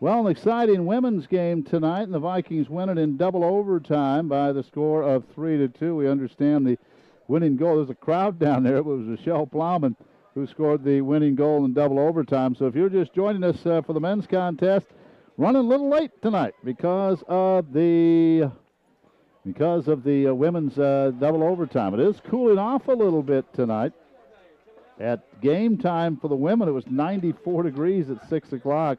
Well, an exciting women's game tonight, and the Vikings win it in double overtime by the score of 3-2. We understand the winning goal. There's a crowd down there. It was Michelle Plowman who scored the winning goal in double overtime. So if you're just joining us for the men's contest, running a little late tonight because of the women's double overtime. It is cooling off a little bit tonight. At game time for the women, it was 94 degrees at 6 o'clock.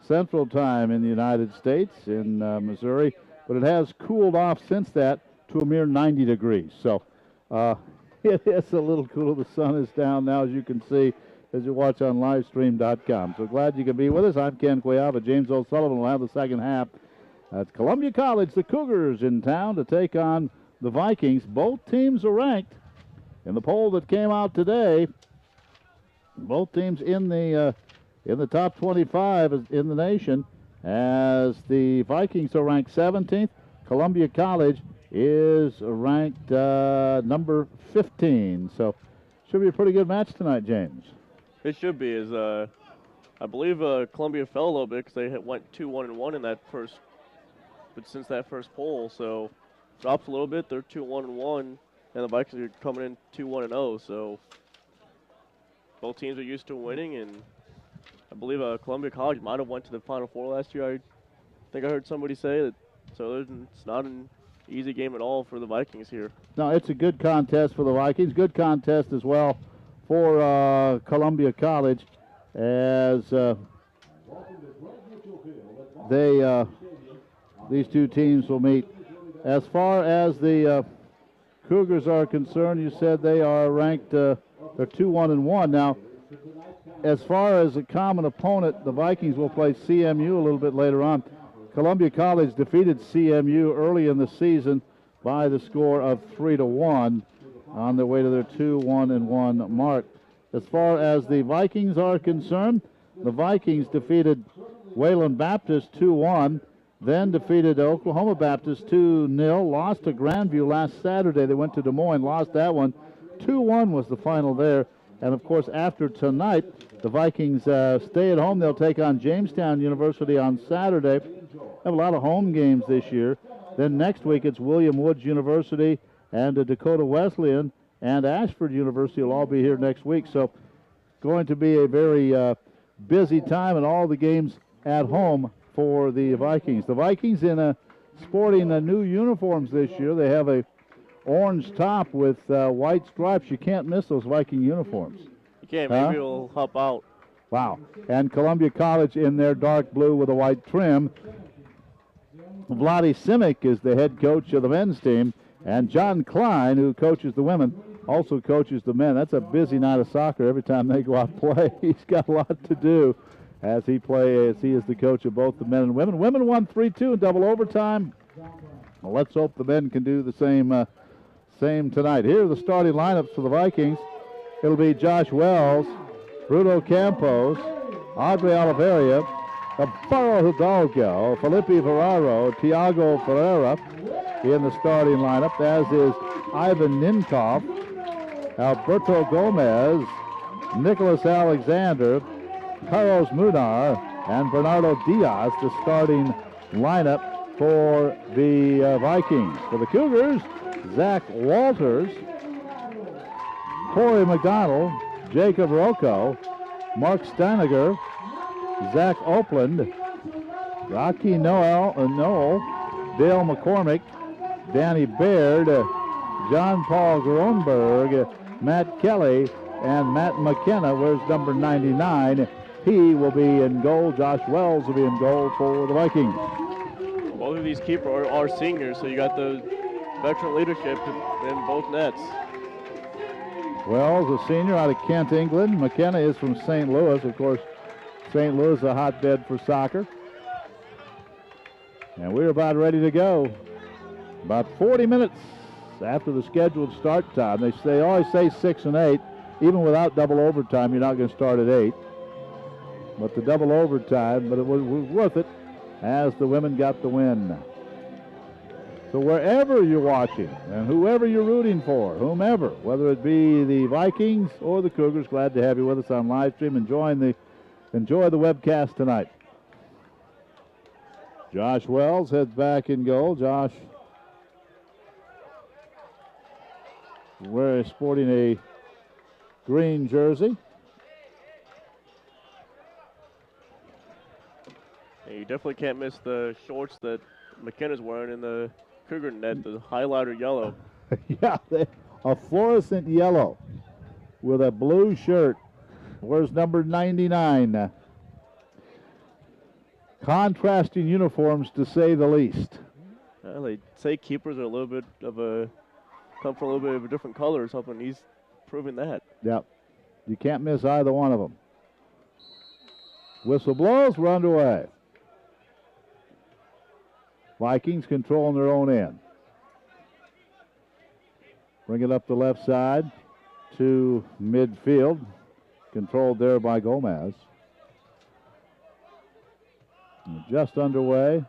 Central Time in the United States, in Missouri, but it has cooled off since that to a mere 90 degrees. So it is a little cooler. The sun is down now, as you can see, as you watch on livestream.com. So glad you can be with us. I'm Ken Cuiava. James O'Sullivan will have the second half. At Columbia College, the Cougars in town to take on the Vikings. Both teams are ranked in the poll that came out today. Both teams in the top 25 in the nation, as the Vikings are ranked 17th. Columbia College is ranked number 15. So should be a pretty good match tonight, James. It should be. As I believe Columbia fell a little bit because they went 2-1-1 in that first, but since that first poll, so drops a little bit. They're 2-1-1, and the Vikings are coming in 2-1-0. So both teams are used to winning, and I believe Columbia College might have went to the Final Four last year. I think I heard somebody say that. So it's not an easy game at all for the Vikings here. No, it's a good contest for the Vikings. Good contest as well for Columbia College, as these two teams will meet. As far as the Cougars are concerned, you said they are ranked. They're 2-1-1 now. As far as a common opponent, the Vikings will play CMU a little bit later on. Columbia College defeated CMU early in the season by the score of 3-1 on their way to their 2-1-1 mark. As far as the Vikings are concerned, the Vikings defeated Wayland Baptist 2-1, then defeated Oklahoma Baptist 2-0, lost to Grandview last Saturday. They went to Des Moines, lost that one. 2-1 was the final there. And, of course, after tonight, the Vikings stay at home. They'll take on Jamestown University on Saturday. Have a lot of home games this year. Then next week it's William Woods University and Dakota Wesleyan and Ashford University will all be here next week. So going to be a very busy time, and all the games at home for the Vikings. The Vikings sporting new uniforms this year. They have a orange top with white stripes. You can't miss those Viking uniforms. You can't. Maybe it'll help out. Wow. And Columbia College in their dark blue with a white trim. Vladi Simic is the head coach of the men's team. And John Klein, who coaches the women, also coaches the men. That's a busy night of soccer every time they go out and play. He's got a lot to do as he is the coach of both the men and women. Women won 3-2 in double overtime. Well, let's hope the men can do the same tonight. Here are the starting lineups for the Vikings. It'll be Josh Wells, Bruno Campos, Audrey Oliveira, Amparo Hidalgo, Felipe Ferraro, Tiago Ferreira in the starting lineup, as is Ivan Ninkoff, Alberto Gomez, Nicholas Alexander, Carlos Munar, and Bernardo Diaz, the starting lineup for the Vikings. For the Cougars, Zach Walters, Corey McDonald, Jacob Rocco, Mark Steiniger, Zach Opland, Rocky Noel, Dale McCormick, Danny Baird, John Paul Gronberg, Matt Kelly, and Matt McKenna. Where's number 99? He will be in goal. Josh Wells will be in goal for the Vikings. Both of these keepers are seniors, so you got the veteran leadership in both nets. Wells, a senior out of Kent, England. McKenna is from St. Louis. Of course, St. Louis is a hotbed for soccer. And we're about ready to go. About 40 minutes after the scheduled start time. They always say 6 and 8. Even without double overtime, you're not going to start at 8. But the double overtime, but it was worth it as the women got the win. So wherever you're watching and whoever you're rooting for, whomever, whether it be the Vikings or the Cougars, glad to have you with us on live stream. Enjoy the webcast tonight. Josh Wells heads back in goal. Josh sporting a green jersey. And you definitely can't miss the shorts that McKenna's wearing in the Cougar net, the highlighter yellow. Yeah, a fluorescent yellow with a blue shirt. Where's number 99? Contrasting uniforms, to say the least. They say keepers are a little bit of come from a little bit of a different colors, hoping he's proving that. Yep. You can't miss either one of them. Whistle blows, we're underway. Vikings controlling their own end. Bring it up the left side to midfield. Controlled there by Gomez. And just underway.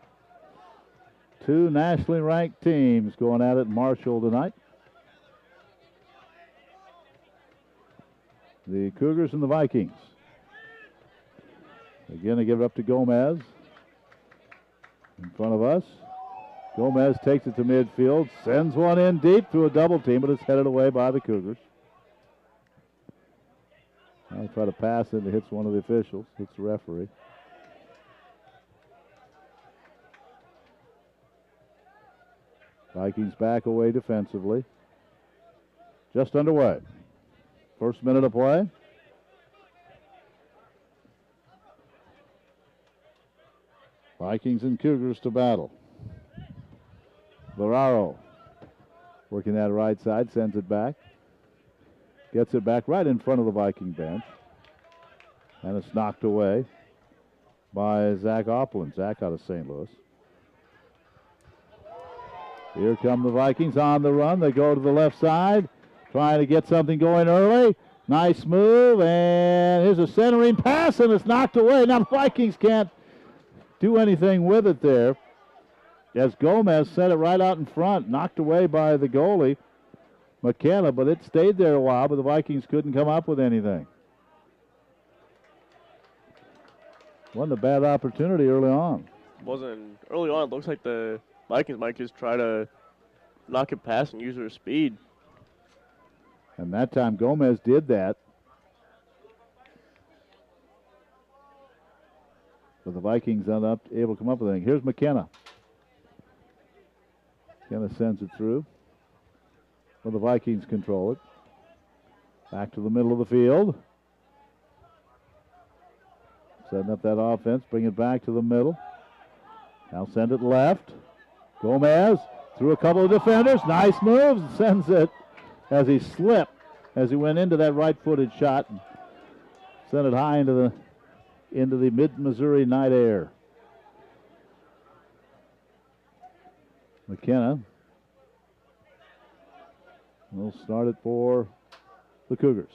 Two nationally ranked teams going at it in Marshall tonight. The Cougars and the Vikings. Again, they give it up to Gomez. In front of us. Gomez takes it to midfield, sends one in deep to a double team, but it's headed away by the Cougars. I'll try to pass it, and it hits one of the officials. Hits the referee. Vikings back away defensively. Just underway. First minute of play. Vikings and Cougars to battle. Bararo working that right side, sends it back. Gets it back right in front of the Viking bench. And it's knocked away by Zach Opland. Zach out of St. Louis. Here come the Vikings on the run. They go to the left side, trying to get something going early. Nice move, and here's a centering pass, and it's knocked away. Now the Vikings can't do anything with it there, as Gomez set it right out in front, knocked away by the goalie, McKenna, but it stayed there a while, but the Vikings couldn't come up with anything. Wasn't a bad opportunity early on. Wasn't early on. It looks like the Vikings might just try to knock it past and use their speed. And that time Gomez did that. But the Vikings are not able to come up with anything. Here's McKenna. McKenna sends it through. Well, the Vikings control it. Back to the middle of the field. Setting up that offense. Bring it back to the middle. Now send it left. Gomez through a couple of defenders. Nice moves. Sends it as he slipped as he went into that right-footed shot and sent it high into the mid-Missouri night air. McKenna will start it for the Cougars.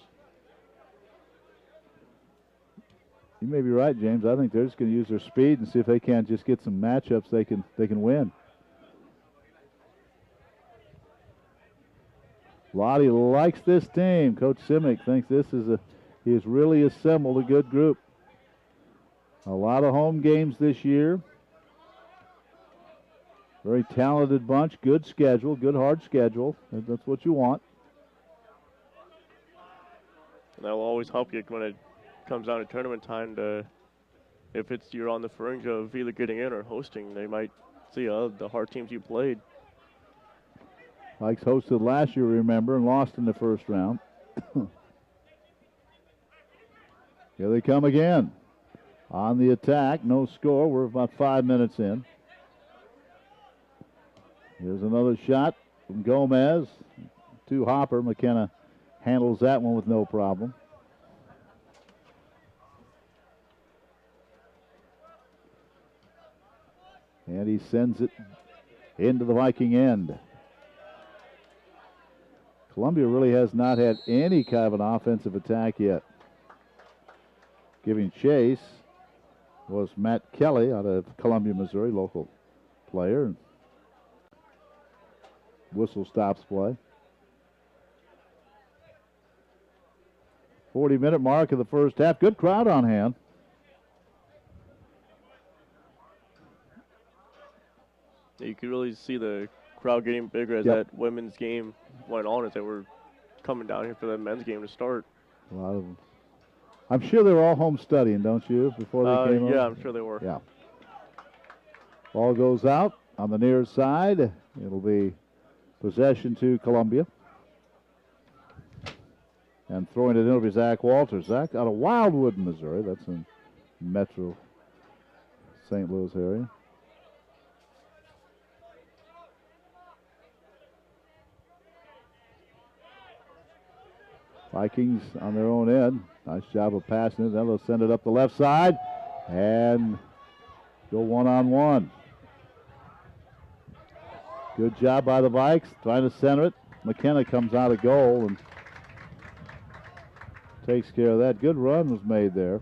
You may be right, James. I think they're just going to use their speed and see if they can't just get some matchups they can win. Lottie likes this team. Coach Simic thinks he has really assembled a good group. A lot of home games this year. Very talented bunch, good schedule, good hard schedule. That's what you want. And that will always help you when it comes down to tournament time. If you're on the fringe of either getting in or hosting, they might see the hard teams you played. Vikes hosted last year, remember, and lost in the first round. Here they come again. On the attack, no score. We're about 5 minutes in. Here's another shot from Gomez to Hopper. McKenna handles that one with no problem. And he sends it into the Viking end. Columbia really has not had any kind of an offensive attack yet. Giving chase was Matt Kelly out of Columbia, Missouri, local player. Whistle stops play. 40-minute mark of the first half. Good crowd on hand. You could really see the crowd getting bigger as that women's game went on, as they were coming down here for the men's game to start. A lot of them. I'm sure they were all home studying, don't you, before they came over? Yeah, I'm sure they were. Yeah. Ball goes out on the near side. It'll be possession to Columbia. And throwing it in will be Zach Walters. Zach out of Wildwood, Missouri. That's in Metro St. Louis area. Vikings on their own end. Nice job of passing it. Then they'll send it up the left side and go one-on-one. Good job by the Vikes trying to center it. McKenna comes out of goal and takes care of that. Good run was made there.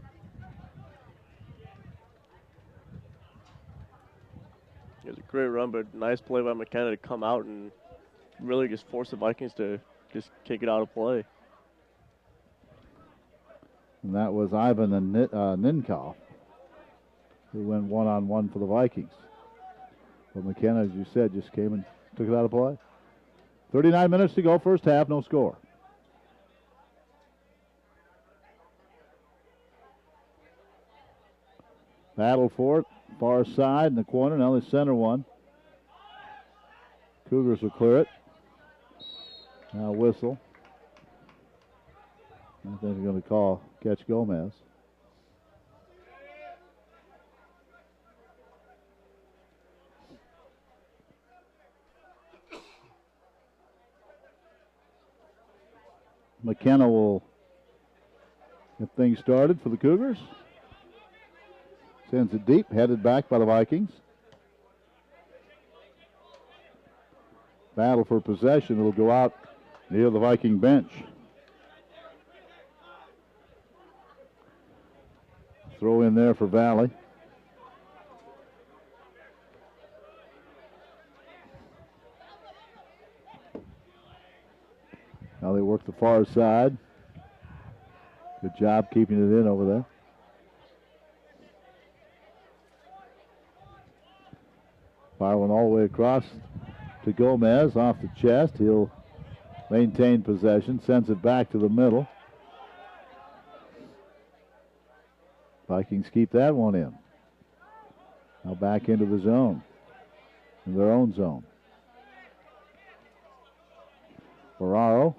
It was a great run, but nice play by McKenna to come out and really just force the Vikings to just kick it out of play. And that was Ivan and Ninkoff, who went one-on-one for the Vikings. But McKenna, as you said, just came and took it out of play. 39 minutes to go, first half, no score. Battle for it, far side in the corner, now they center one. Cougars will clear it. Now whistle. I think they're going to call catch Gomez. McKenna will get things started for the Cougars. Sends it deep, headed back by the Vikings. Battle for possession. It'll go out near the Viking bench. Throw in there for Valley. Now they work the far side. Good job keeping it in over there. Fire one all the way across to Gomez off the chest. He'll maintain possession, sends it back to the middle. Vikings keep that one in. Now back into the zone, in their own zone. Ferraro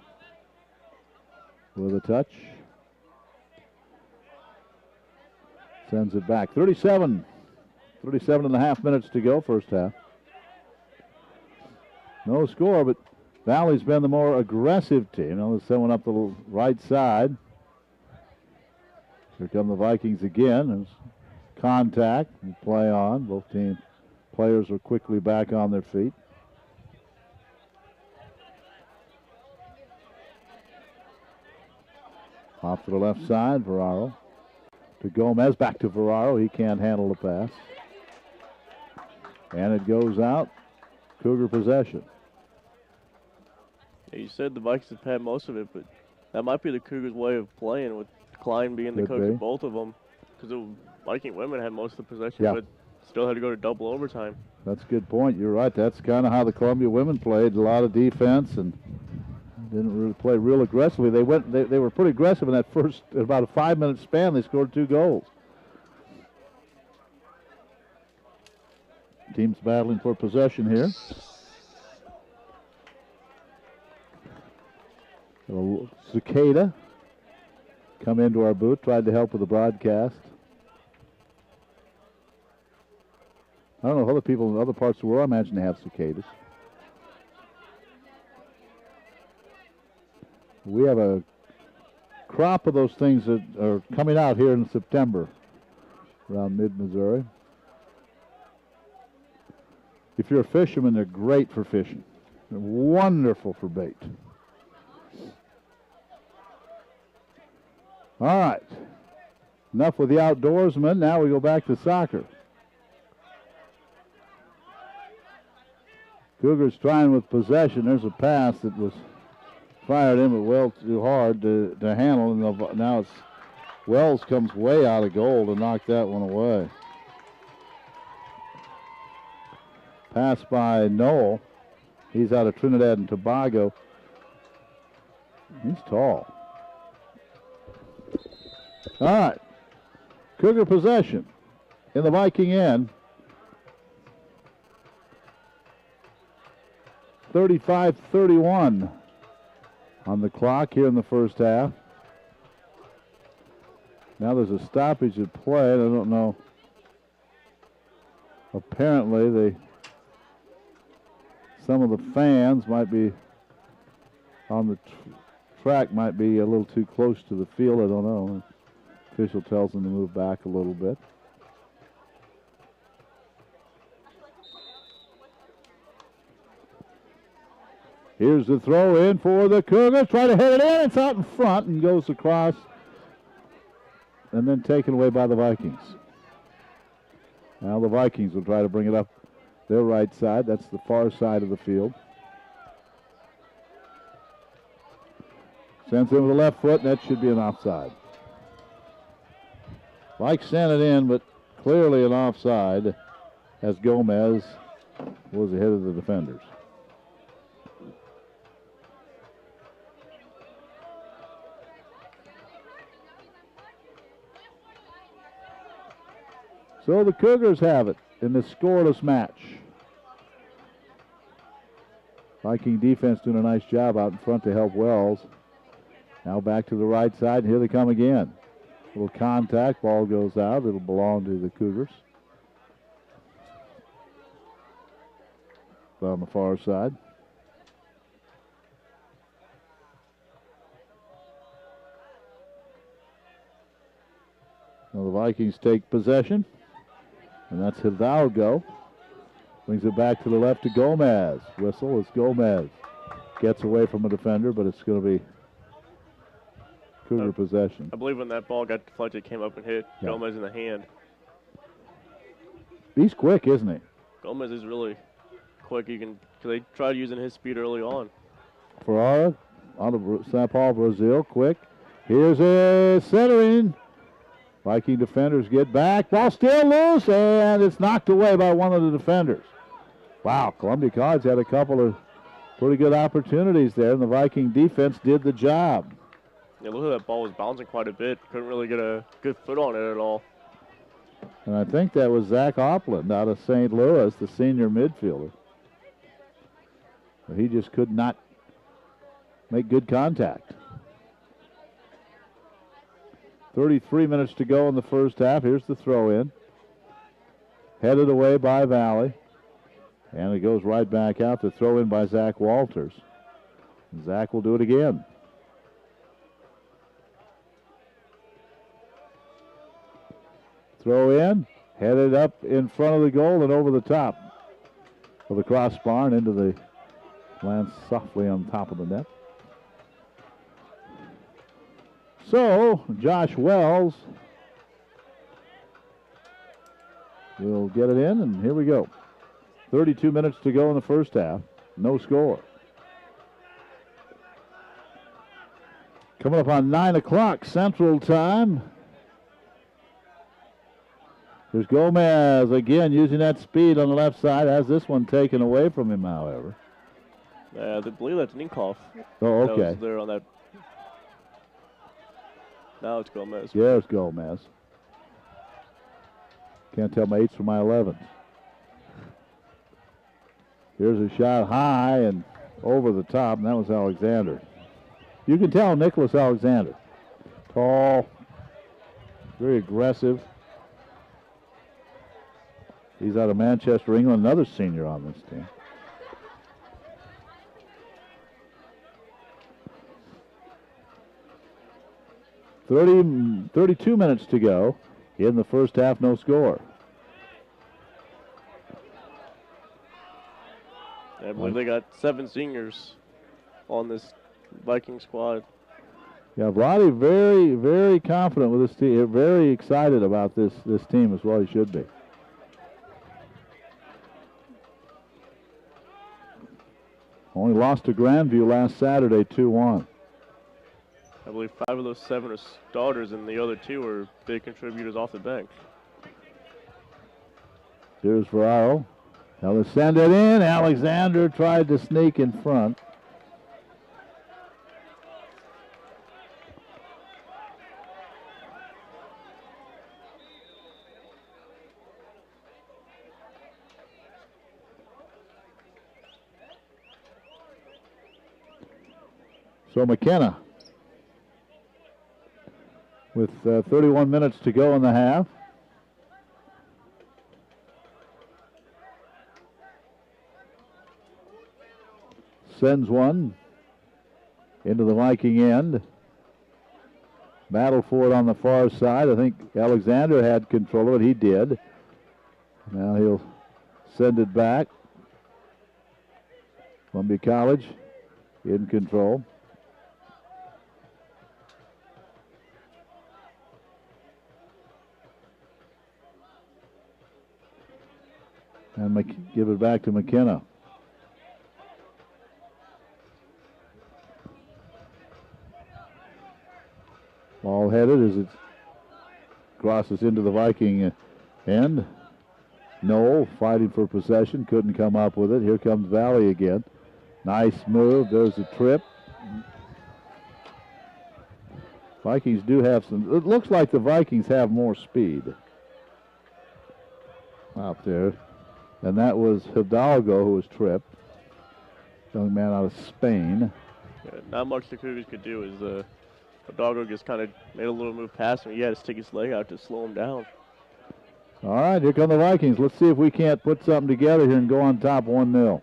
with a touch. Sends it back. 37 and a half minutes to go, first half. No score, but Valley's been the more aggressive team. Now let's send one up the right side. Here come the Vikings again. There's contact and play on. Both team players are quickly back on their feet. Off to the left side, Ferraro. To Gomez, back to Ferraro. He can't handle the pass. And it goes out. Cougar possession. Yeah, you said the Vikings have had most of it, but that might be the Cougars' way of playing, with Klein being the coach of both of them. Because the Viking women had most of the possession, but still had to go to double overtime. That's a good point. You're right. That's kind of how the Columbia women played. A lot of defense and didn't really play real aggressively. They were pretty aggressive in that first, about a 5-minute span. They scored 2 goals. Teams battling for possession here. Cicada come into our booth, tried to help with the broadcast. I don't know, other people in other parts of the world, I imagine they have cicadas. We have a crop of those things that are coming out here in September around mid-Missouri. If you're a fisherman, they're great for fishing. They're wonderful for bait. All right. Enough with the outdoorsmen. Now we go back to soccer. Cougars trying with possession. There's a pass that was fired in, but well too hard to handle. And now it's Wells comes way out of goal to knock that one away. Pass by Noel. He's out of Trinidad and Tobago. He's tall. All right. Cougar possession in the Viking end. 35-31 on the clock here in the first half. Now there's a stoppage at play. I don't know. Apparently, some of the fans might be on the track, might be a little too close to the field. I don't know. The official tells them to move back a little bit. Here's the throw in for the Cougars. Try to hit it in. It's out in front and goes across and then taken away by the Vikings. Now the Vikings will try to bring it up their right side. That's the far side of the field. Sends in with the left foot, and that should be an offside. Mike sent it in, but clearly an offside as Gomez was ahead of the defenders. So the Cougars have it in this scoreless match. Viking defense doing a nice job out in front to help Wells. Now back to the right side. Here they come again. A little contact. Ball goes out. It'll belong to the Cougars. On the far side. Now the Vikings take possession. And that's Hidalgo. Brings it back to the left to Gomez. Whistle as Gomez gets away from a defender, but it's going to be Cougar possession. I believe when that ball got deflected, it came up and hit Gomez in the hand. He's quick, isn't he? Gomez is really quick. Cause they tried using his speed early on. Ferrara out of Sao Paulo, Brazil, quick. Here's a centering. Viking defenders get back. Ball still loose, and it's knocked away by one of the defenders. Wow, Columbia College had a couple of pretty good opportunities there, and the Viking defense did the job. Yeah, look at that ball was bouncing quite a bit. Couldn't really get a good foot on it at all. And I think that was Zach Opland out of St. Louis, the senior midfielder. But he just could not make good contact. 33 minutes to go in the first half. Here's the throw in. Headed away by Valley. And it goes right back out to throw in by Zach Walters. And Zach will do it again. Throw in. Headed up in front of the goal and over the top of the crossbar and into the lands softly on top of the net. So, Josh Wells will get it in, and here we go. 32 minutes to go in the first half. No score. Coming up on 9 o'clock Central Time. There's Gomez again using that speed on the left side. Has this one taken away from him, however. I believe that's Ninkoff. Oh, okay. That was there on that. Now it's Gomez. Yeah, it's Gomez. Can't tell my 8s from my 11s. Here's a shot high and over the top, and that was Alexander. You can tell Nicholas Alexander. Tall, very aggressive. He's out of Manchester, England, another senior on this team. – 32 minutes to go in the first half, no score. I believe they got 7 seniors on this Viking squad. Yeah, Vlade very, very confident with this team. Very excited about this team as well. He should be. Only lost to Grandview last Saturday, 2-1. I believe 5 of those 7 are starters, and the other 2 are big contributors off the bench. Here's Ferraro. They'll send it in. Alexander tried to sneak in front. So McKenna with 31 minutes to go in the half. Sends one into the Viking end. Battle for it on the far side. I think Alexander had control of it. He did. Now he'll send it back. Columbia College in control. And give it back to McKenna. Ball headed as it crosses into the Viking end. Knoll fighting for possession, couldn't come up with it. Here comes Valley again. Nice move. There's a trip. Vikings do have some. It looks like the Vikings have more speed out there. And that was Hidalgo who was tripped. Young man out of Spain. Yeah, not much the Cougars could do is Hidalgo just kind of made a little move past him. He had to stick his leg out to slow him down. All right, here come the Vikings. Let's see if we can't put something together here and go on top 1-0.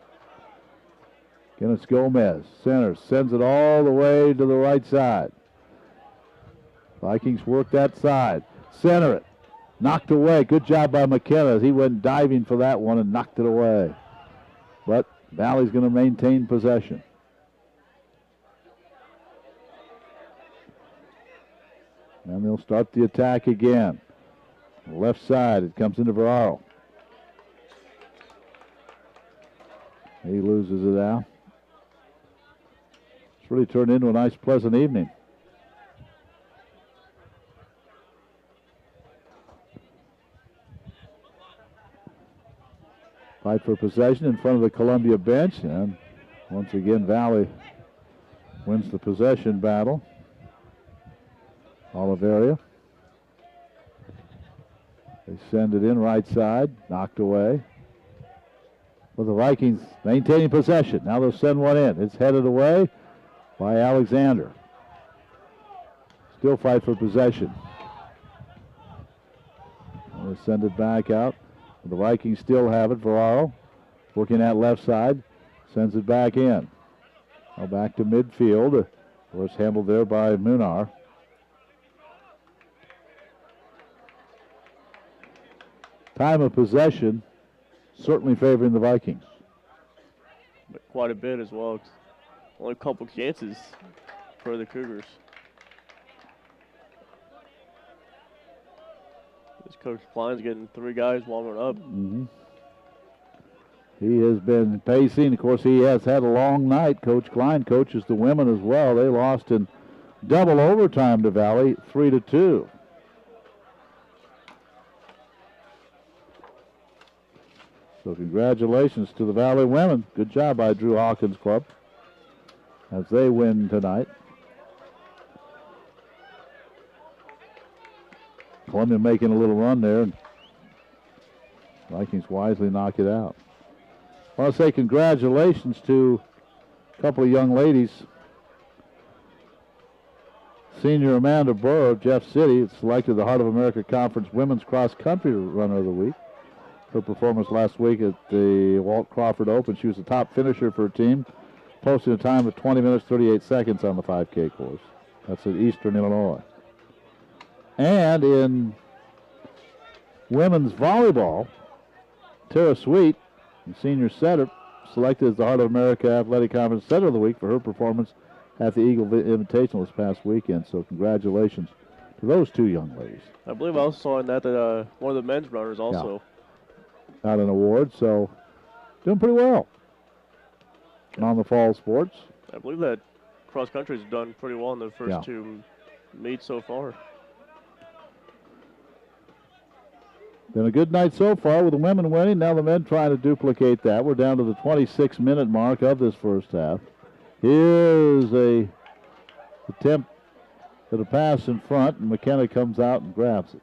Again, it's Gomez. Center sends it all the way to the right side. Vikings work that side. Center it. Knocked away. Good job by McKenna. He went diving for that one and knocked it away. But Valley's going to maintain possession. And they'll start the attack again. Left side, it comes into Ferraro. He loses it out. It's really turned into a nice, pleasant evening. Fight for possession in front of the Columbia bench, and once again Valley wins the possession battle. Oliveria. They send it in right side, knocked away. With the Vikings maintaining possession. Now they'll send one in. It's headed away by Alexander. Still fight for possession. And they send it back out. The Vikings still have it. Ferraro working that left side. Sends it back in. Now back to midfield. Of course, handled there by Munar. Time of possession certainly favoring the Vikings. But quite a bit as well. Only a couple chances for the Cougars. This Coach Klein's getting 3 guys warming up. Mm-hmm. He has been pacing. Of course, he has had a long night. Coach Klein coaches the women as well. They lost in double overtime to Valley, 3-2. So congratulations to the Valley women. Good job by Drew Hawkins Club as they win tonight. Columbia making a little run there, and Vikings wisely knock it out. I want to say congratulations to a couple of young ladies. Senior Amanda Burr of Jeff City is selected the Heart of America Conference Women's Cross Country Runner of the Week. Her performance last week at the Walt Crawford Open, she was the top finisher for her team, posting a time of 20 minutes, 38 seconds on the 5K course. That's at Eastern Illinois. And in women's volleyball, Tara Sweet, the senior setter, selected as the Heart of America Athletic Conference Setter of the Week for her performance at the Eagle Invitational this past weekend. So congratulations to those 2 young ladies. I believe I also saw in that one of the men's runners also got an award, so doing pretty well on the fall sports. I believe that cross country's done pretty well in the first 2 meets so far. Been a good night so far with the women winning. Now the men trying to duplicate that. We're down to the 26-minute mark of this first half. Here's a attempt at a pass in front, and McKenna comes out and grabs it.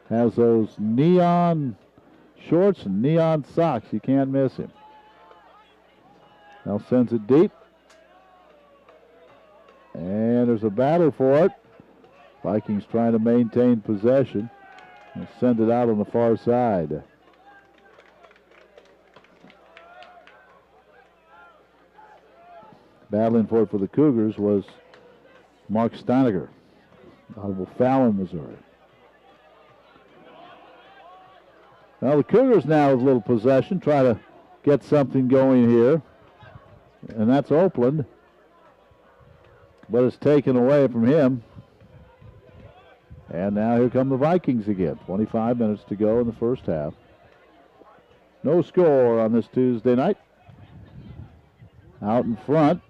Has those neon shorts and neon socks. You can't miss him. Now sends it deep. And there's a battle for it. Vikings trying to maintain possession. They'll send it out on the far side. Battling for it for the Cougars was Mark Steiniger out of O'Fallon, Missouri. Now the Cougars now with a little possession, try to get something going here. And that's Oakland. But it's taken away from him. And now here come the Vikings again. 25 minutes to go in the first half. No score on this Tuesday night. Out in front.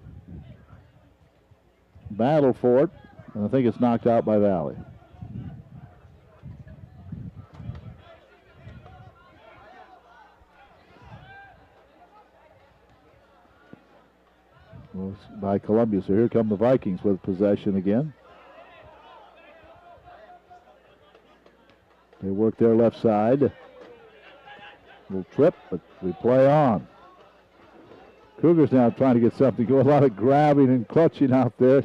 Battle for it. And I think it's knocked out by Valley. By Columbia. So here come the Vikings with possession again. They work their left side. Little trip, but we play on. Cougars now trying to get something going. A lot of grabbing and clutching out there.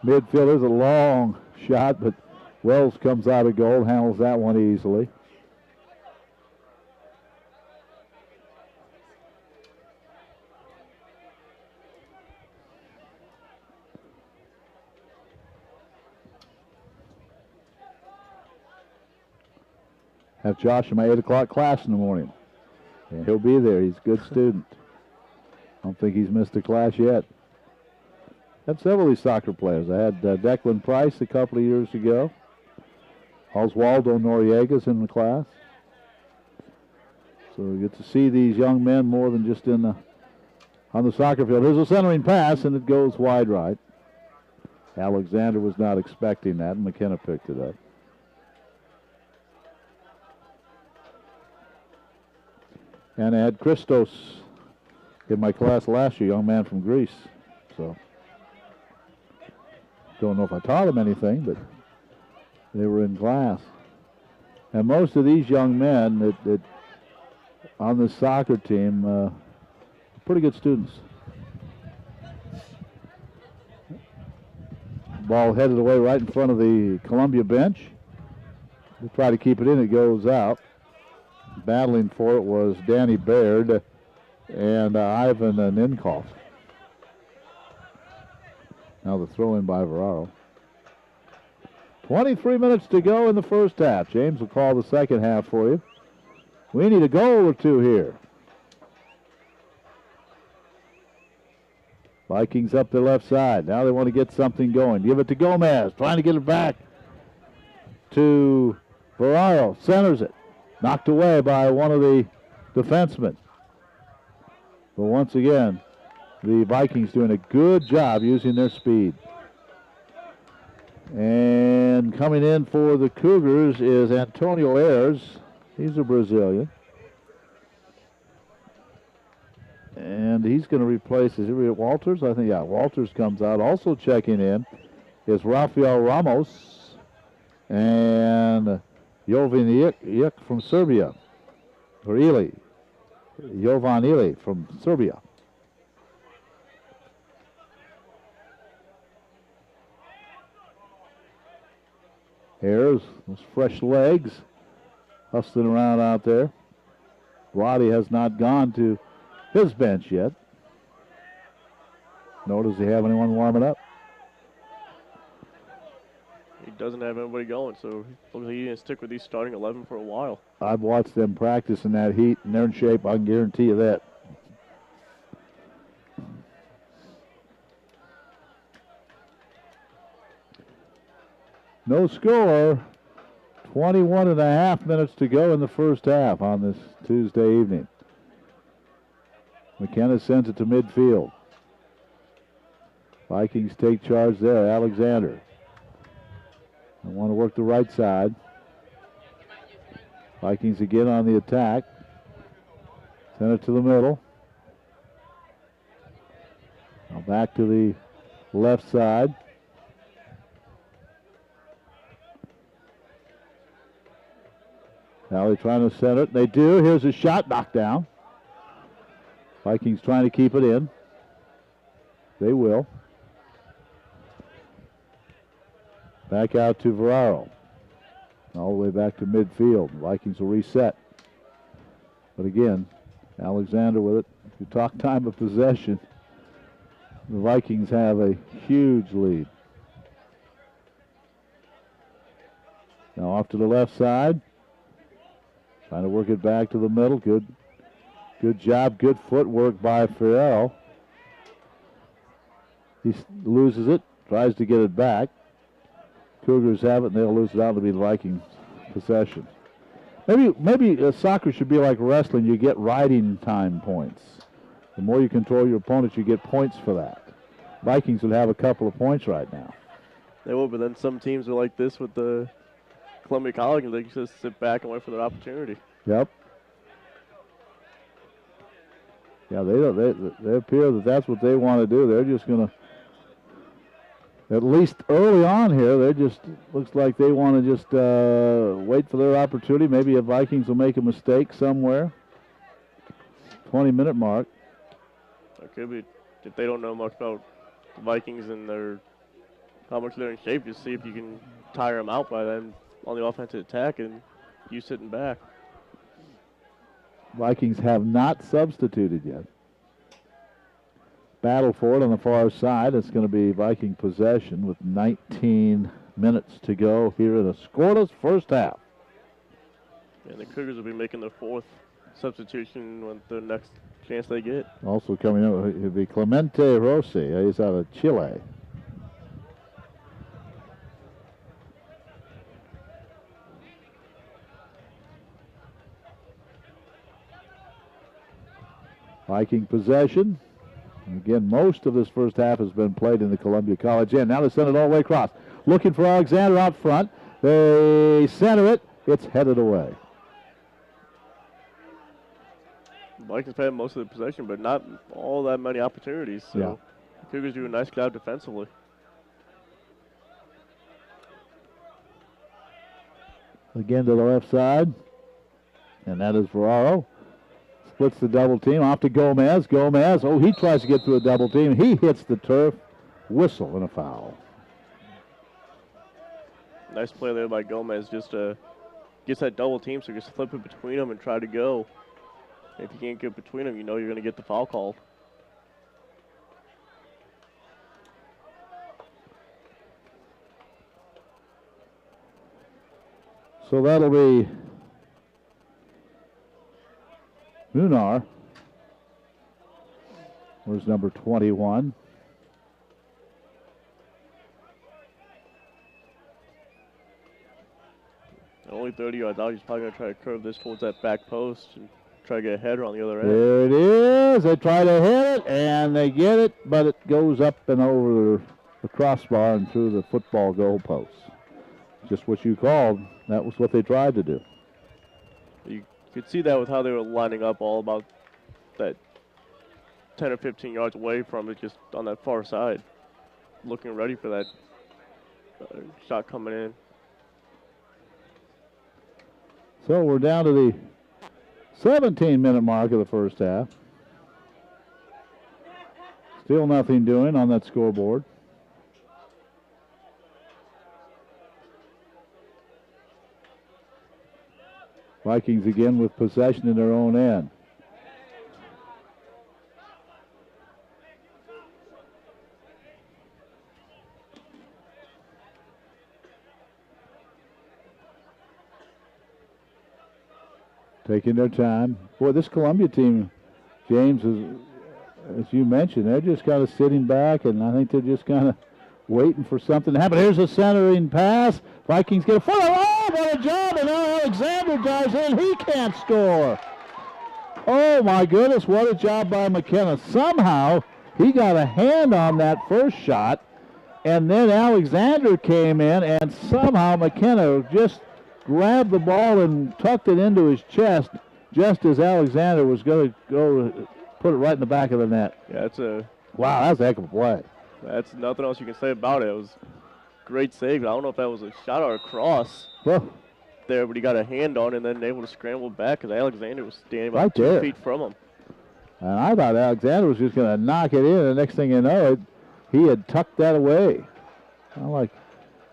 Midfield is a long shot, but Wells comes out of goal, handles that one easily. Have Josh in my 8 o'clock class in the morning. And he'll be there. He's a good student. I don't think he's missed a class yet. Had several of these soccer players. I had Declan Price a couple of years ago. Oswaldo Noriega's in the class. So we get to see these young men more than just on the soccer field. Here's a centering pass, and it goes wide right. Alexander was not expecting that, and McKenna picked it up. And I had Christos in my class last year, young man from Greece. So, don't know if I taught him anything, but they were in class. And most of these young men that on the soccer team, pretty good students. Ball headed away right in front of the Columbia bench. They try to keep it in, it goes out. Battling for it was Danny Baird and Ivan Ninkoff. Now the throw in by Ferraro. 23 minutes to go in the first half. James will call the second half for you. We need a goal or two here. Vikings up the left side. Now they want to get something going. Give it to Gomez. Trying to get it back to Ferraro. Centers it. Knocked away by one of the defensemen. But once again, the Vikings doing a good job using their speed. And coming in for the Cougars is Antonio Ayers. He's a Brazilian. And he's going to replace, is it Walters? I think, yeah, Walters comes out. Also checking in is Rafael Ramos and Jovan Illich from Serbia. Or Ili. Jovan Ili from Serbia. Here's those fresh legs hustling around out there. Roddy has not gone to his bench yet. Nor does he have anyone warming up. He doesn't have anybody going, so looks like he's going to stick with these starting 11 for a while. I've watched them practice in that heat, and they're in shape. I can guarantee you that. No score. 21 and a half minutes to go in the first half on this Tuesday evening. McKenna sends it to midfield. Vikings take charge there. Alexander. They want to work the right side. Vikings again on the attack. Send it to the middle. Now back to the left side. Now they're trying to center it. They do. Here's a shot knocked down. Vikings trying to keep it in. They will. Back out to Ferraro. All the way back to midfield. Vikings will reset. But again, Alexander with it. If you talk time of possession, the Vikings have a huge lead. Now off to the left side. Trying to work it back to the middle. Good job, good footwork by Ferraro. He loses it, tries to get it back. Cougars have it, and they'll lose it out to be the Vikings' possession. Maybe soccer should be like wrestling. You get riding time points. The more you control your opponents, you get points for that. Vikings would have a couple of points right now. They will, but then some teams are like this with the Columbia College, and they just sit back and wait for their opportunity. Yep. Yeah, they appear that that's what they want to do. They're just going to, at least early on here, they just looks like they want to just wait for their opportunity. Maybe the Vikings will make a mistake somewhere. 20-minute mark. It could be, if they don't know much about the Vikings and how much they're in shape, just see if you can tire them out by them on the offensive attack and you sitting back. Vikings have not substituted yet. Battle for it on the far side. It's going to be Viking possession with 19 minutes to go here in a scoreless first half. And the Cougars will be making their fourth substitution with the next chance they get. Also coming up, it'll be Clemente Rossi. He's out of Chile. Viking possession. And again, most of this first half has been played in the Columbia College end. Now they send it all the way across. Looking for Alexander out front. They center it. It's headed away. Vikings had most of the possession, but not all that many opportunities. So Yeah. the Cougars do a nice job defensively. Again to the left side. And that is Ferraro. Splits the double team off to Gomez. Gomez, he tries to get through a double team. He hits the turf. Whistle and a foul. Nice play there by Gomez. Just gets that double team, so just flip it between them and try to go. If you can't get between them, you know you're going to get the foul called. So that'll be Munar. Where's number 21? Only 30 yards out. He's probably going to try to curve this towards that back post and try to get a header on the other end. There it is. They try to hit it, and they get it, but it goes up and over the crossbar and through the football goal post. Just what you called. That was what they tried to do. You could see that with how they were lining up all about that 10 or 15 yards away from it, just on that far side, looking ready for that shot coming in. So we're down to the 17-minute mark of the first half. Still nothing doing on that scoreboard. Vikings again with possession in their own end. Taking their time. Boy, this Columbia team, James, is, as you mentioned, they're just kind of sitting back, and I think they're just kind of waiting for something to happen. Here's a centering pass. Vikings get a foot. Oh, what a job! And now Alexander dives in. He can't score. Oh, my goodness, what a job by McKenna. Somehow, he got a hand on that first shot, And then Alexander came in, and somehow McKenna just grabbed the ball and tucked it into his chest just as Alexander was going to go put it right in the back of the net. Yeah, that's a wow. That's a heck of a play. That's nothing else you can say about it. It was a great save. I don't know if that was a shot or a cross there, but he got a hand on it and then able to scramble back because Alexander was standing about right 2 there. feet from him. And I thought Alexander was just going to knock it in. The next thing you know, he had tucked that away. Kind of like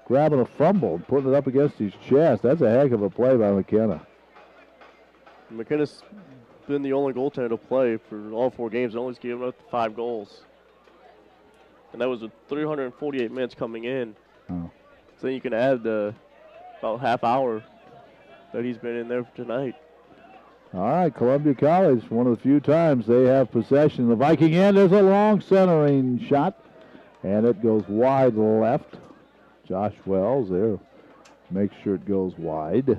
grabbing a fumble and putting it up against his chest. That's a heck of a play by McKenna. McKenna's been the only goaltender to play for all 4 games. Only given up 5 goals. And that was with 348 minutes coming in. Oh. So you can add about half hour that he's been in there tonight. All right, Columbia College, one of the few times they have possession. The Viking end, there's a long centering shot, and it goes wide left. Josh Wells there makes sure it goes wide.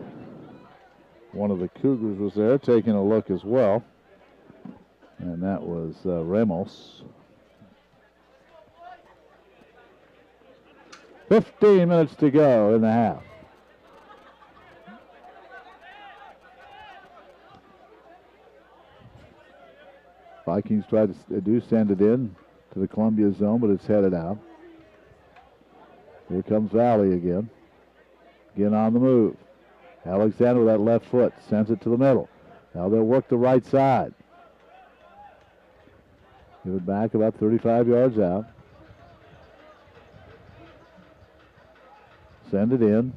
One of the Cougars was there taking a look as well, and that was Ramos. 15 minutes to go in the half. Vikings try to send it in to the Columbia zone, but it's headed out. Here comes Valley again. Again on the move. Alexander with that left foot sends it to the middle. Now they'll work the right side. Give it back about 35 yards out. Send it in.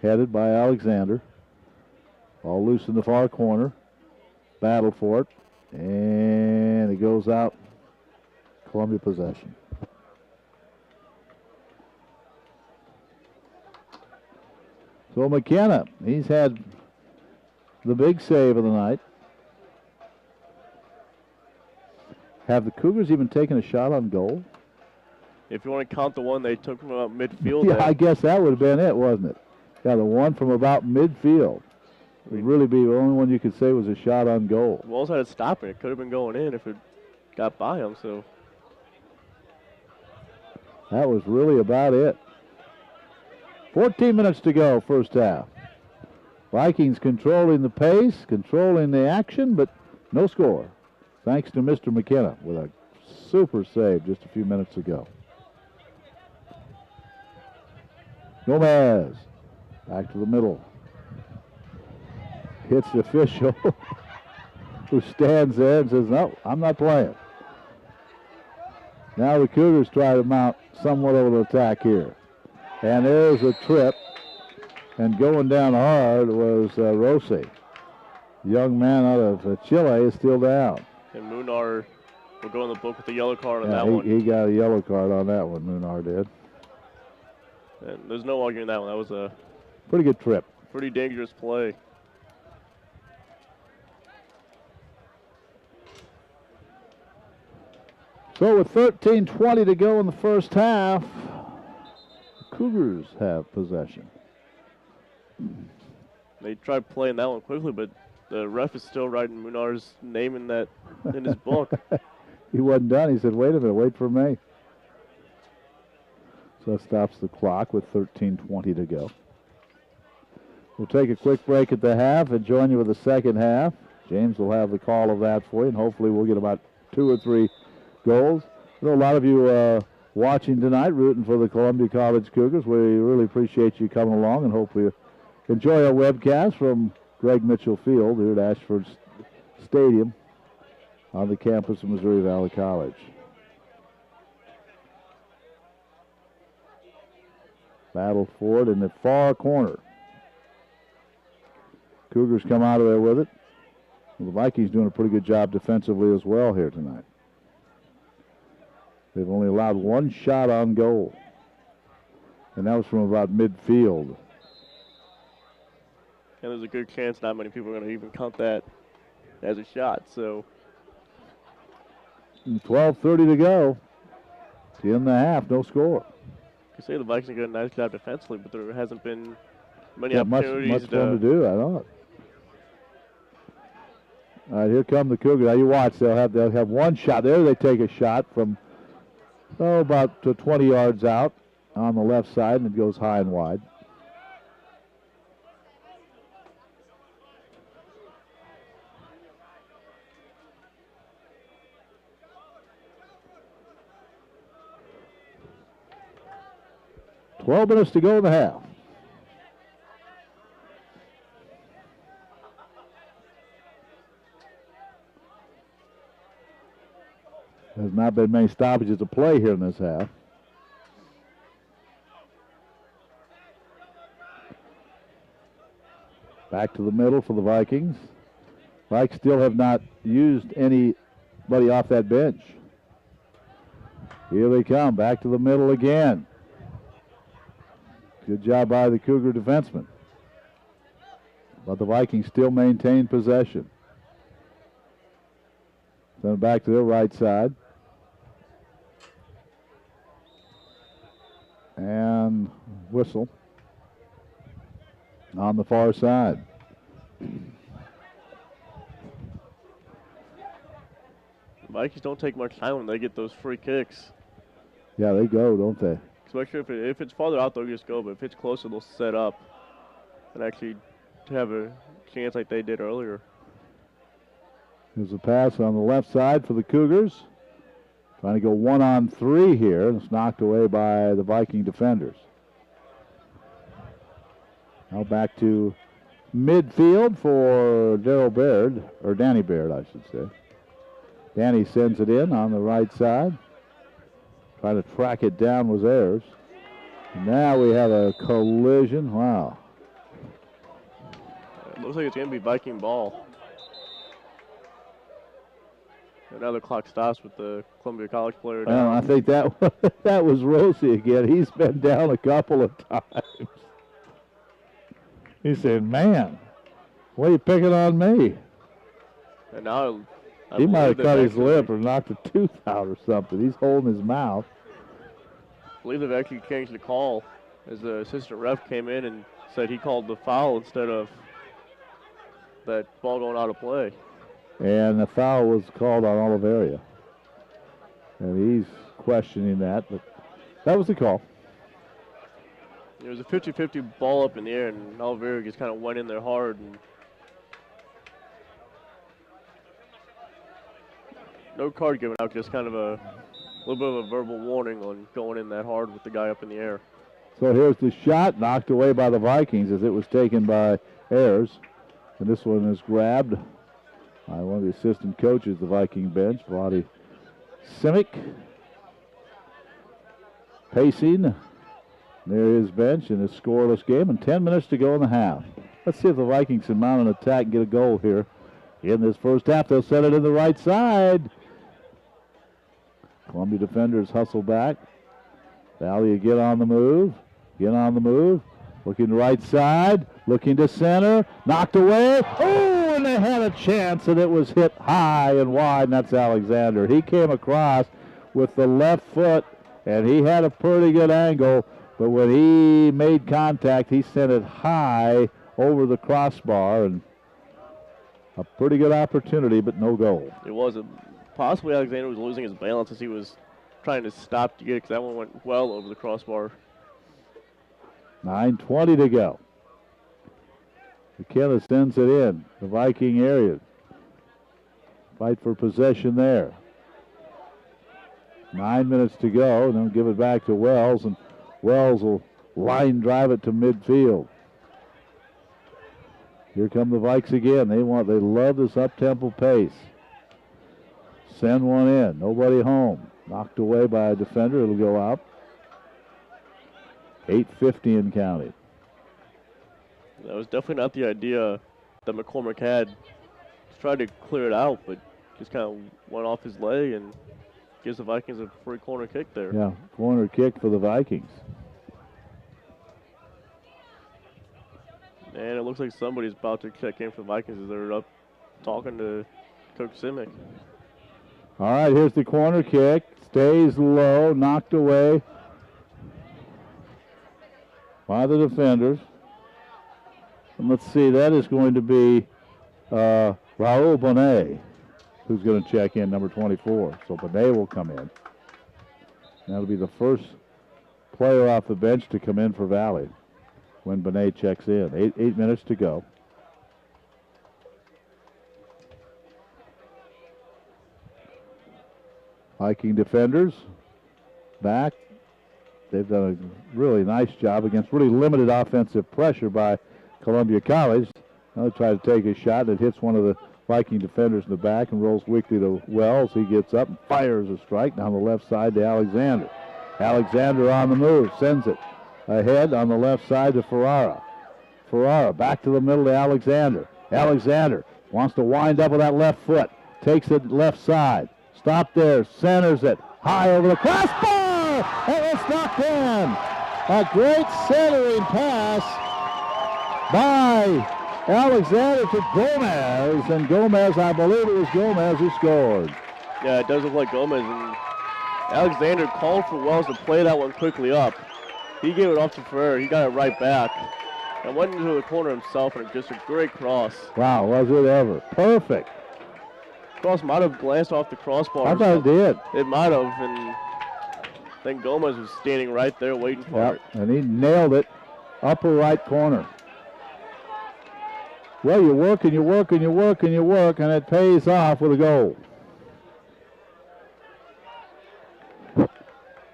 Headed by Alexander. All loose in the far corner. Battle for it. And it goes out. Columbia possession. So McKenna, he's had the big save of the night. Have the Cougars even taken a shot on goal? If you want to count the one they took from about midfield. Yeah, I guess that would have been it, wasn't it? Yeah, the one from about midfield would really be the only one you could say was a shot on goal. Wells had it stopping. It could have been going in if it got by him. So that was really about it. 14 minutes to go, first half. Vikings controlling the pace, controlling the action, but no score. Thanks to Mr. McKenna with a super save just a few minutes ago. Gomez back to the middle. Hits the official who stands there and says, no, I'm not playing. Now the Cougars try to mount somewhat of an attack here. And there's a trip. And going down hard was Rossi. Young man out of Chile is still down. And Munar will go in the book with the yellow card on that he, one. He got a yellow card on that one, Munar did. And there's no arguing that one. That was a pretty good trip. Pretty dangerous play. So with 13:20 to go in the first half, the Cougars have possession. They tried playing that one quickly, but the ref is still writing Munar's name in that in his book. He wasn't done. He said, wait a minute, wait for me. So that stops the clock with 13:20 to go. We'll take a quick break at the half and join you with the second half. James will have the call of that for you, and hopefully we'll get about 2 or 3 goals. I know a lot of you watching tonight, rooting for the Columbia College Cougars. We really appreciate you coming along and hope you enjoy our webcast from Greg Mitchell Field here at Ashford Stadium on the campus of Missouri Valley College. Battle for it in the far corner. Cougars come out of there with it. Well, the Vikings doing a pretty good job defensively as well here tonight. They've only allowed 1 shot on goal. And that was from about midfield. And there's a good chance not many people are going to even count that as a shot. So 12:30 to go. It's the end of the half, no score. You say the Vikings are doing a nice job defensively, but there hasn't been many much opportunities for them to do, I thought. All right, here come the Cougars. Now you watch, they'll have 1 shot. There they take a shot from Oh, about 20 yards out on the left side, and it goes high and wide. "12 minutes to go in the half." There's not been many stoppages of play here in this half. Back to the middle for the Vikings. Vikes still have not used anybody off that bench. Here they come, back to the middle again. Good job by the Cougar defenseman. But the Vikings still maintain possession. Send it back to their right side. And whistle on the far side. Vikings don't take much time when they get those free kicks. Yeah, they go, don't they? Especially if it's farther out, they'll just go. But if it's closer, they'll set up and actually have a chance like they did earlier. There's a pass on the left side for the Cougars. Trying to go 1-on-3 here, and it's knocked away by the Viking defenders. Now back to midfield for Darryl Baird, or Danny Baird, I should say. Danny sends it in on the right side. Trying to track it down was Ayers. Now we have a collision. Wow. It looks like it's going to be Viking ball. Another clock stops with the Columbia College player down. Well, I think that was Rosie again. He's been down a couple of times. He said, "Man, what are you picking on me?" And now he might have cut his lip or knocked a tooth out or something. He's holding his mouth. I believe they've actually changed the call as the assistant ref came in and said he called the foul instead of that ball going out of play. And the foul was called on Oliveria. And he's questioning that, but that was the call. It was a 50-50 ball up in the air, and Oliveria just kind of went in there hard. And no card given out, just kind of a little bit of a verbal warning on going in that hard with the guy up in the air. So here's the shot, knocked away by the Vikings as it was taken by Ayers. And this one is grabbed by one of the assistant coaches, the Viking bench, Vladi Simic. Pacing near his bench in a scoreless game, and 10 minutes to go in the half. Let's see if the Vikings can mount an attack and get a goal here. In this first half, they'll set it in the right side. Columbia defenders hustle back. Valley again on the move. Looking right side. Looking to center. Knocked away. Oh, and they had a chance, and it was hit high and wide, and that's Alexander. He came across with the left foot, and he had a pretty good angle, but when he made contact, he sent it high over the crossbar, and a pretty good opportunity, but no goal. It was possibly Alexander was losing his balance as he was trying to stop to get it, because that one went well over the crossbar. 9:20 to go. McKenna sends it in. The Viking area. Fight for possession there. 9 minutes to go, and then give it back to Wells, and Wells will line drive it to midfield. Here come the Vikes again. They love this up-tempo pace. Send one in. Nobody home. Knocked away by a defender. It'll go out. 8:50 in county. That was definitely not the idea that McCormick had. He tried to clear it out, but just kind of went off his leg and gives the Vikings a free corner kick there. Yeah, corner kick for the Vikings. And it looks like somebody's about to check in for the Vikings as they're up talking to Coach Simic. All right, here's the corner kick. Stays low, knocked away by the defenders. And let's see, that is going to be Raul Bonet, who's going to check in, number 24. So Bonet will come in. That'll be the first player off the bench to come in for Valley when Benet checks in. 8 minutes to go. Viking defenders back. They've done a really nice job against really limited offensive pressure by Columbia College. Now they try to take a shot. It hits one of the Viking defenders in the back and rolls weakly to Wells. He gets up and fires a strike down the left side to Alexander. Alexander on the move, sends it ahead on the left side to Ferrara. Ferrara back to the middle to Alexander. Alexander wants to wind up with that left foot. Takes it left side. Stop there, centers it high over the crossbar, and it's knocked in. A great centering pass by Alexander to Gomez, and Gomez, I believe it was Gomez who scored. Yeah, it does look like Gomez, and Alexander called for Wells to play that one quickly up. He gave it off to Ferrer. He got it right back and went into the corner himself, and just a great cross. Wow, was it ever. Perfect. Cross might have glanced off the crossbar. I thought it did. It might have, and then Gomez was standing right there waiting for it. And he nailed it, upper right corner. Well, you work and you work and you work and you work, and it pays off with a goal.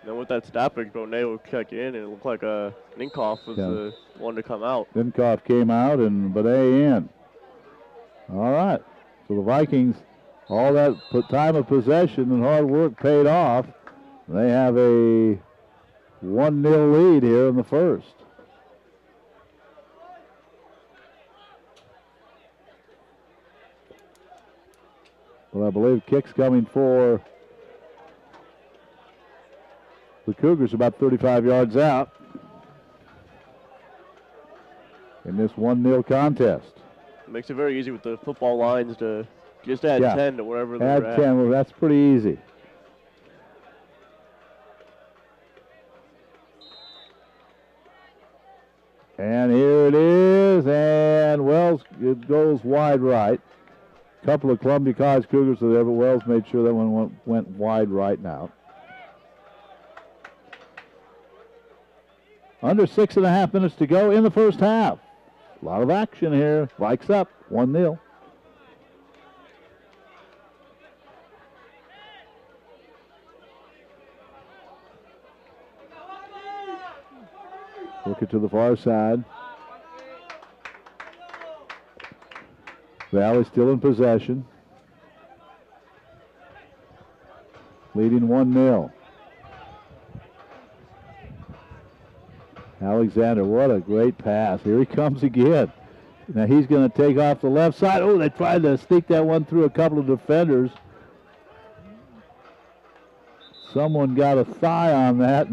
Then with that stoppage, Bonet would kick in, and it looked like Ninkoff was the one to come out. Ninkoff came out, and Benet in. All right. So the Vikings, all that time of possession and hard work paid off. They have a 1-0 lead here in the first. Well, I believe kick's coming for the Cougars about 35 yards out in this 1-0 contest. It makes it very easy with the football lines to just add 10 to wherever they're at. Add 10, well, that's pretty easy. And here it is, and Wells, it goes wide right. A couple of Columbia College Cougars were there, but Wells made sure that one went wide right now. Under 6.5 minutes to go in the first half. A lot of action here. Vikes up, 1-0. Look it to the far side. Valley still in possession. Leading 1-0. Alexander, what a great pass. Here he comes again. Now he's going to take off the left side. Oh, they tried to sneak that one through a couple of defenders. Someone got a thigh on that.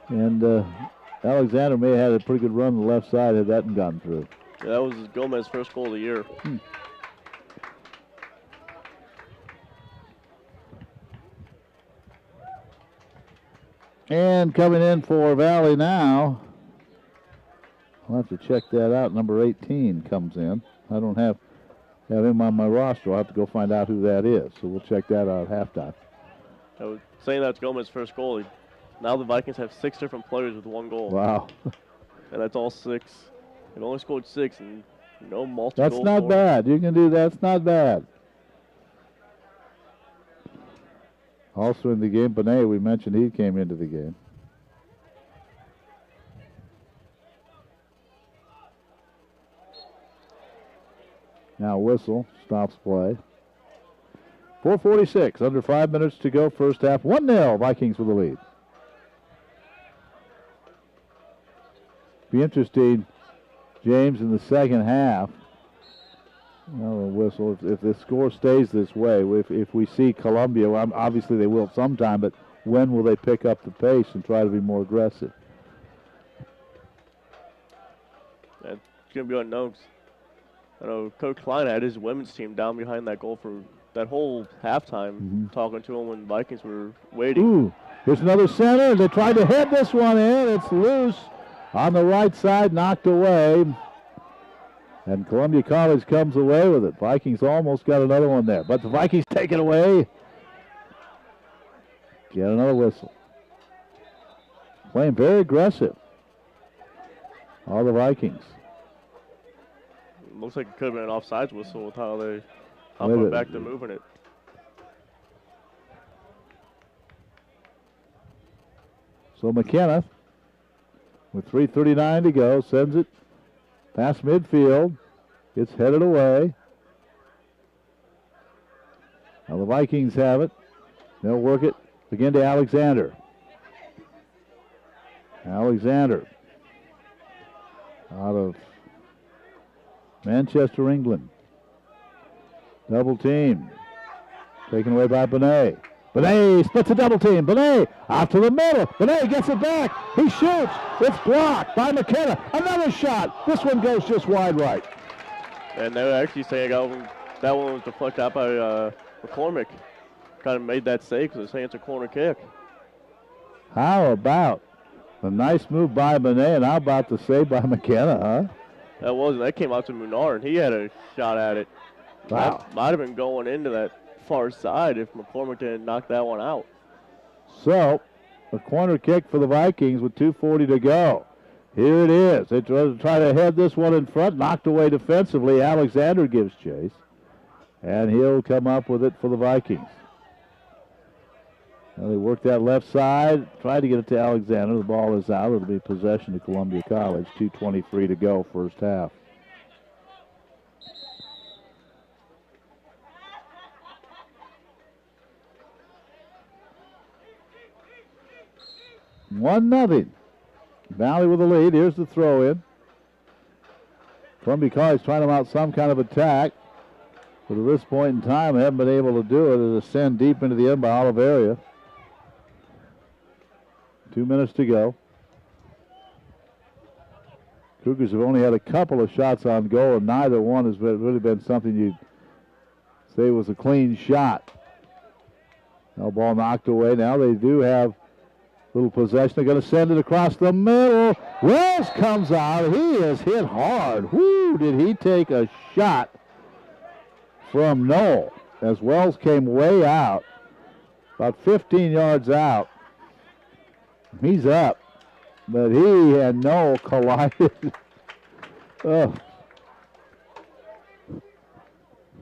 And Alexander may have had a pretty good run on the left side had that hadn't gone through. Yeah, that was Gomez's first goal of the year. And coming in for Valley now, I'll have to check that out. Number 18 comes in. I don't have him on my roster. I'll have to go find out who that is. So we'll check that out at halftime. I was saying that's Gomez's first goal. Now the Vikings have 6 different players with 1 goal. Wow. And that's all 6. They've only scored 6 and no multiple. That's not bad. You can do that. That's not bad. Also in the game, Benet, we mentioned he came into the game. Now whistle, stops play. 4:46, under 5 minutes to go, first half. 1-0, Vikings with the lead. Be interesting, James, in the second half. Well, a whistle. If the score stays this way, if we see Columbia, well, obviously they will sometime, but when will they pick up the pace and try to be more aggressive? It's going to be unknown. I know Coach Klein had his women's team down behind that goal for that whole halftime, talking to him when Vikings were waiting. Ooh, here's another center. They tried to head this one in. It's loose on the right side, knocked away. And Columbia College comes away with it. Vikings almost got another one there, but the Vikings take it away. Get another whistle. Playing very aggressive. All the Vikings. Looks like it could have been an offsides whistle with how far back they're moving it. So McKenna, with 3:39 to go, sends it past midfield. It's headed away. Now the Vikings have it. They'll work it again to Alexander. Alexander out of Manchester, England. Double team. Taken away by Benet. Benet splits a double team. Benet out to the middle. Benet gets it back. He shoots. It's blocked by McKenna. Another shot. This one goes just wide right. And they were actually saying that one was deflected out by McCormick. Kind of made that save because they're saying it's a corner kick. How about a nice move by Benet, and how about the save by McKenna, huh? That came out to Munar, and he had a shot at it. Wow. That might have been going into that far side if McCormick didn't knock that one out. So, a corner kick for the Vikings with 2:40 to go. Here it is. They try to head this one in front, knocked away defensively. Alexander gives chase, and he'll come up with it for the Vikings. Now they work that left side, try to get it to Alexander. The ball is out. It'll be possession to Columbia College. 2:23 to go, first half. One nothing. Valley with the lead. Here's the throw in. Columbia College trying to mount some kind of attack. But at this point in time, they haven't been able to do it. It is sent deep into the end by Oliveria. 2 minutes to go. Cougars have only had a couple of shots on goal, and neither one has really been something you'd say was a clean shot. Now ball knocked away. Now they do have little possession. They're going to send it across the middle. Wells comes out. He is hit hard. Whoo, did he take a shot from Noel as Wells came way out, about 15 yards out. He's up, but he and Noel collided. Oh.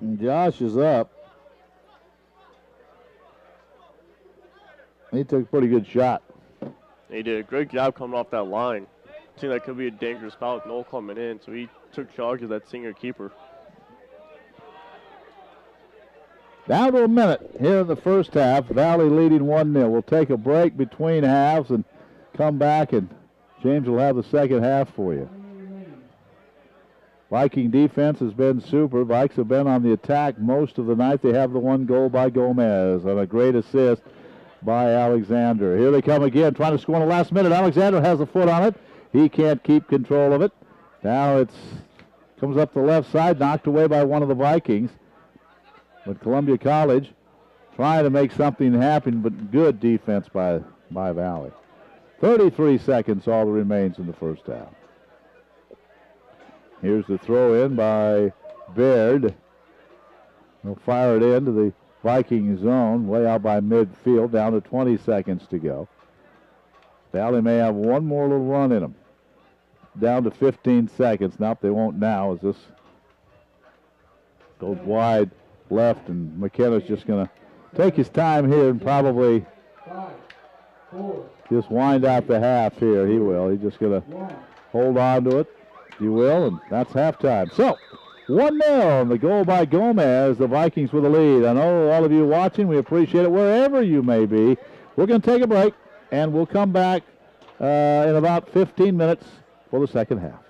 And Josh is up. He took a pretty good shot. He did a great job coming off that line. Seemed like could be a dangerous foul with Noel coming in, so he took charge of that senior keeper. Down to a minute here in the first half. Valley leading 1-0. We'll take a break between halves and come back, and James will have the second half for you. Viking defense has been super. Vikes have been on the attack most of the night. They have the one goal by Gomez and a great assist by Alexander. Here they come again, trying to score in the last minute. Alexander has a foot on it. He can't keep control of it. Now it comes up the left side, knocked away by one of the Vikings. But Columbia College trying to make something happen, but good defense by Valley. 33 seconds, all that remains in the first half. Here's the throw in by Baird. They'll fire it into the Viking zone, way out by midfield, down to 20 seconds to go. Valley may have one more little run in them. Down to 15 seconds. Nope, they won't now as this goes wide left, and McKenna's just going to take his time here and probably just wind out the half here. He will. He's just going to hold on to it, if you will, and that's halftime. So, 1-0, and the goal by Gomez, the Vikings with the lead. I know all of you watching, we appreciate it wherever you may be. We're going to take a break, and we'll come back in about 15 minutes for the second half.